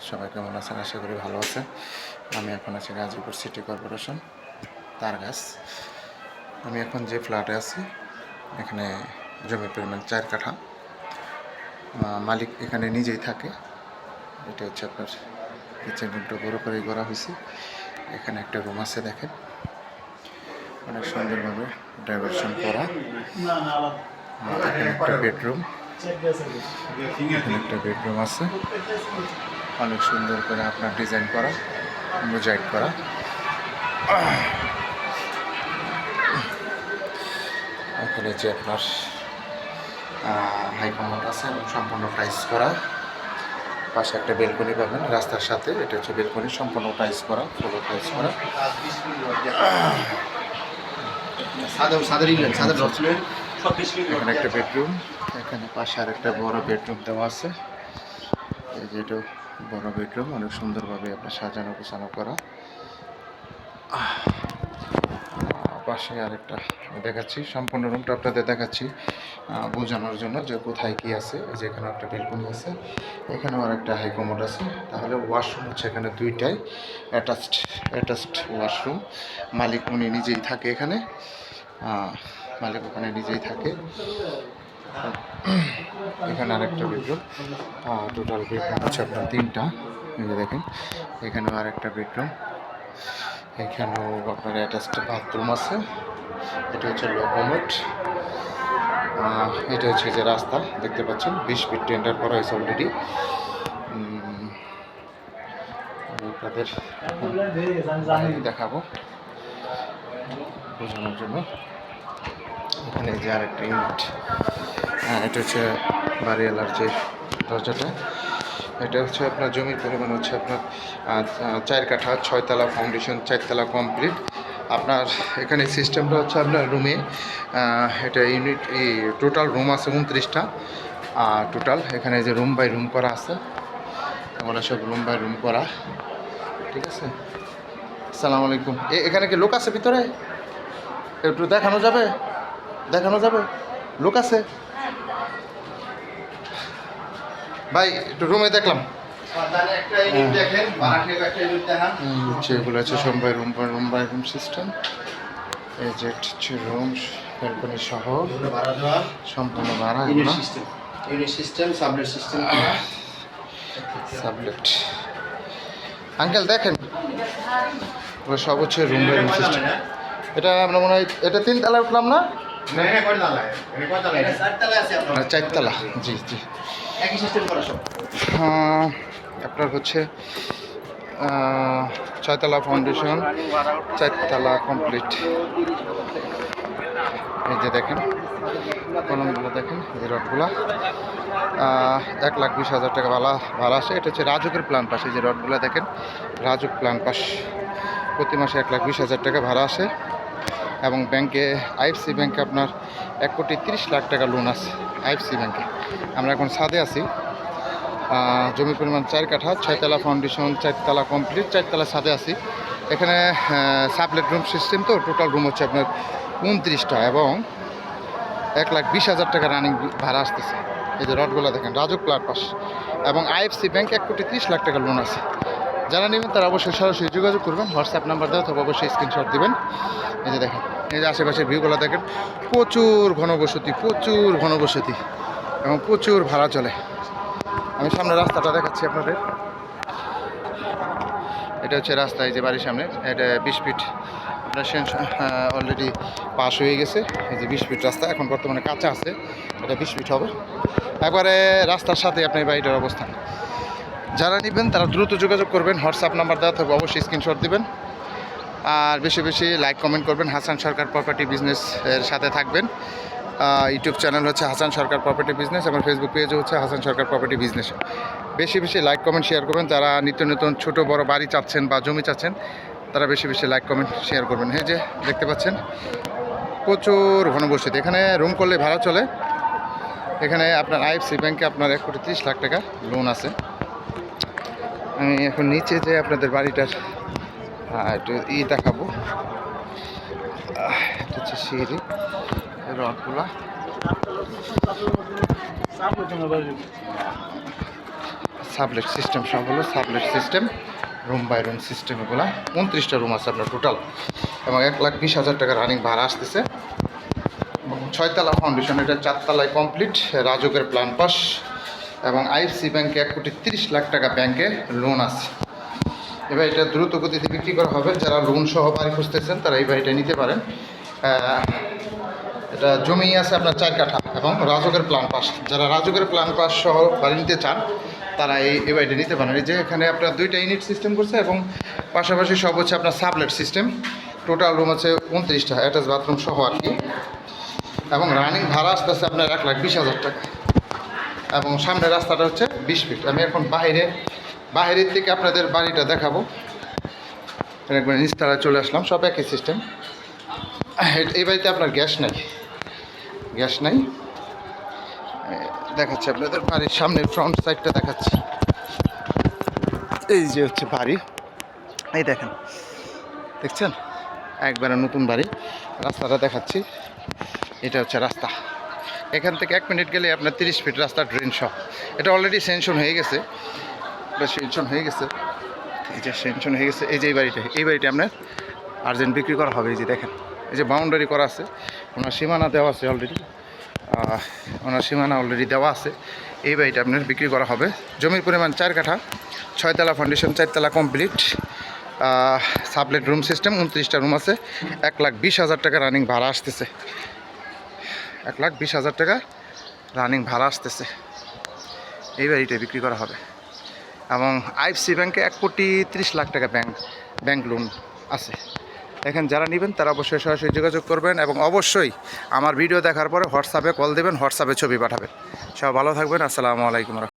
সবাই কেমন আছেন? আশা করি ভালো আছেন। আমি এখন আছি গাজীপুর সিটি কর্পোরেশন তারগাছ। আমি এখন যে ফ্ল্যাটে আছি এখানে জমির পরিমাণ 4 কাঠা। মালিক এখানে নিজেই থাকে। এটা হচ্ছে আপনার কিচেন রুমটা বড় করেই করা হয়েছে। এখানে একটা রুম আছে, দেখেন অনেক সুন্দরভাবে ডাইভারশন করা। এখানে একটা বেডরুম, এখানে একটা বেডরুম আছে, অনেক সুন্দর করে আপনার ডিজাইন করা, মোজাইক করা। এখানে যে আপনার হাইকমোড আছে এবং সম্পূর্ণ টাইলস করা। পাশে একটা বেলকনি পাবেন রাস্তার সাথে, এটা হচ্ছে বেলকনি, সম্পূর্ণ টাইলস করা, ফ্লোর টাইলস করা। এখানে একটা বেডরুম, এখানে পাশে আর একটা বড় বেডরুম দেওয়া আছে। এই যে এটা বড় বেডরুম, অনেক সুন্দরভাবে আপনার সাজানো গোছানো করা। পাশে আরেকটা দেখাচ্ছি, সম্পূর্ণ রুমটা আপনাদের দেখাচ্ছি বোঝানোর জন্য যে কোথায় কি আছে। যে এখানে একটা বেলকনি আছে, এখানেও আর একটা হাইকমোড আছে। তাহলে ওয়াশরুম হচ্ছে এখানে দুইটাই অ্যাটাচড ওয়াশরুম। মালিক উনি নিজেই থাকে এখানে, মালিক ওখানে নিজেই থাকে। এখানে আরেকটা বেডরুম, টোটাল বেডরুম হচ্ছে আপনার 3টা। এই যে দেখেন এখানেও আরেকটা বেডরুম, এখানেও আপনার অ্যাটাচড বাথরুম আছে। এটা হচ্ছে লোকোমোট। এটা হচ্ছে যে রাস্তা দেখতে পাচ্ছেন, 20 ফিট টেন্ডার করা হয়েছে অলরেডি। আপনাদের দেখাবো বোঝানোর জন্য। এখানে যে আরেকটা ইউনিট, এটা হচ্ছে বাড়িওয়ালার যে দরজাটা। এটা হচ্ছে আপনার জমির পরিমাণ হচ্ছে আপনার 4 কাঠা, 6 তলা ফাউন্ডেশন, 4 তলা কমপ্লিট। আপনার এখানে সিস্টেমটা হচ্ছে আপনার রুমে, এটা ইউনিট টোটাল রুম আছে 29টা। টোটাল এখানে যে রুম বাই রুম করা আছে, আমরা সব রুম বাই রুম করা। ঠিক আছে, আসসালামু আলাইকুম। এখানে কি লোক আছে ভিতরে? একটু দেখানো যাবে? লোক আছে ভাই? একটু রুমে দেখলাম। এগুলো আছে রুম বাই রুম সিস্টেম। এই যে হচ্ছে রুম, ব্যালকনি সহ সম্পূর্ণ ভাড়া। সাবলেট আঙ্কেল দেখেন, সব হচ্ছে রুম বাই রুম সিস্টেম। এটা আমরা মনে হয় এটা 3 তলায় উঠলাম না? 4 তলা। জি জি, আপনার হচ্ছে 6 তলা ফাউন্ডেশন, 4 তলা কমপ্লিট। এই যে দেখেন কলমগুলো, দেখেন এই রডগুলা 1,20,000 টাকা ভাড়া আসে। এটা হচ্ছে রাজুকের প্ল্যান পাস। এই যে রডগুলো দেখেন, রাজুক প্ল্যান পাস, প্রতি মাসে 1,20,000 টাকা ভাড়া আসে। এবং ব্যাংকে, আইএফসি ব্যাংকে আপনার 1,30,00,000 টাকা লোন আছে আইএফসি ব্যাংকে। আমরা এখন ছাদে আছি। জমির পরিমাণ 4 কাঠা, 6 তলা ফাউন্ডেশন, 4 তলা কমপ্লিট, 4 তলা ছাদে আছি। এখানে সাবলেট রুম সিস্টেম, তো টোটাল রুম হচ্ছে আপনার 29টা এবং 1,20,000 টাকা রানিং ভাড়া আসতেছে। এই যে রডগুলো দেখেন, রাজুক প্ল্যান পাস এবং আইএফসি ব্যাংক 1,30,00,000 টাকা লোন আছে। যারা নেবেন তারা অবশ্যই সরাসরি যোগাযোগ করবেন, হোয়াটসঅ্যাপ নাম্বার দেওয়া, তবে অবশ্যই স্ক্রিনশট দিবেন। এই যে দেখেন, এই যে আশেপাশের ভিউগুলো দেখেন, প্রচুর ঘনবসতি এবং প্রচুর ভাড়া চলে। আমি সামনে রাস্তাটা দেখাচ্ছি আপনাদের। এটা হচ্ছে রাস্তা, এই যে বাড়ির সামনে। এটা 20 ফিট আপনার অলরেডি পাস হয়ে গেছে। এই যে 20 ফিট রাস্তা এখন বর্তমানে কাঁচা আছে, এটা 20 ফিট হবে। একবারে রাস্তার সাথে আপনার বাড়িটার অবস্থান। যারা নেবেন তারা দ্রুত যোগাযোগ করবেন, হোয়াটসঅ্যাপ নাম্বার দেওয়া থাকবে, অবশ্যই স্ক্রিনশট দিবেন। আর বেশি বেশি লাইক কমেন্ট করবেন। হাসান সরকার প্রপার্টি বিজনেস এর সাথে থাকবেন। ইউটিউব চ্যানেল হচ্ছে হাসান সরকার প্রপার্টি বিজনেস, আমার ফেসবুক পেজও হচ্ছে হাসান সরকার প্রপার্টি বিজনেস। বেশি বেশি লাইক কমেন্ট শেয়ার করবেন। যারা নিত্য নতুন ছোটো বড় বাড়ি চাচ্ছেন বা জমি চাচ্ছেন, তারা বেশি বেশি লাইক কমেন্ট শেয়ার করবেন। এই যে দেখতে পাচ্ছেন প্রচুর ঘনবসতি। এখানে রুম করলে ভাড়া চলে। এখানে আপনার আইএফসি ব্যাংকে আপনার 1,30,00,000 টাকা লোন আছে। আমি এখন নিচে যে আপনাদের বাড়িটার একটু দেখাবো। এটা হচ্ছে সিঁড়ি, রডগুলা সাবলেট সিস্টেম, সব হলো sublet system, room by room system. এগুলো 29টা রুম আছে আপনার টোটাল, এবং 1,20,000 টাকা রানিং ভাড়া আসতেছে। এবং 6তলা ফাউন্ডেশন, এটা 4তলায় কমপ্লিট, রাজুকের প্ল্যান পাস, এবং আইএফসি ব্যাংকে 1,30,00,000 টাকা ব্যাংকে লোন আছে। এবার এটা দ্রুত গতিতে বিক্রি করা হবে। যারা লোন সহ বাড়ি খুঁজতেছেন তারা এই বাড়িটা নিতে পারেন। এটা জমি আছে আপনার 4 কাঠা এবং রাজুকের প্ল্যান পাস। যারা রাজুকের প্ল্যান পাস সহ বাড়ি নিতে চান তারা এই বাড়িটা নিতে পারেন। এই যে এখানে আপনার 2টা ইউনিট সিস্টেম করছে, এবং পাশাপাশি সব হচ্ছে আপনার সাবলেট সিস্টেম। টোটাল রুম আছে 29টা, অ্যাটাচ বাথরুম সহ আর কি। এবং রানিং ভাড়া আসতেছে আপনার 1,20,000 টাকা। এবং সামনের রাস্তাটা হচ্ছে 20 ফিট। আমি এখন বাইরের থেকে আপনাদের বাড়িটা দেখাবো। একবার নিচতলায় চলে আসলাম, সব একই সিস্টেম। এই বাড়িতে আপনার গ্যাস নাই। দেখাচ্ছি আপনাদের বাড়ির সামনের ফ্রন্ট সাইডটা দেখাচ্ছি। এই যে হচ্ছে বাড়ি, এই দেখছেন একবারে নতুন বাড়ি। রাস্তাটা দেখাচ্ছি, এটা হচ্ছে রাস্তা। এখান থেকে 1 মিনিট গেলে আপনার 30 ফিট রাস্তা, ড্রেন সহ। এটা অলরেডি সেনশন হয়ে গেছে, এই যে সেনশন হয়ে গেছে। এই যে এই বাড়িটা আপনার আর্জেন্ট বিক্রি করা হবে। এই যে দেখেন, এই যে বাউন্ডারি করা আছে, ওনার সীমানা দেওয়া আছে অলরেডি, এই বাড়িটা আপনার বিক্রি করা হবে। জমির পরিমাণ 4 কাঠা, 6তলা ফাউন্ডেশন, 4তলা কমপ্লিট, সাবলেট রুম সিস্টেম, 29টা রুম আছে। 1,20,000 টাকা রানিং ভাড়া আসতেছে। 1,20,000 টাকা রানিং ভাড়া আসতেছে। এই বাড়িটা বিক্রি করা হবে। এবং আইএফসি ব্যাংকে 1,30,00,000 টাকা ব্যাংক লোন আছে। এখন যারা নেবেন তারা অবশ্যই সরাসরি যোগাযোগ করবেন, এবং অবশ্যই আমার ভিডিও দেখার পরে হোয়াটসঅ্যাপে কল দেবেন, হোয়াটসঅ্যাপে ছবি পাঠাবেন। সব ভালো থাকবেন। আসসালামু আলাইকুম।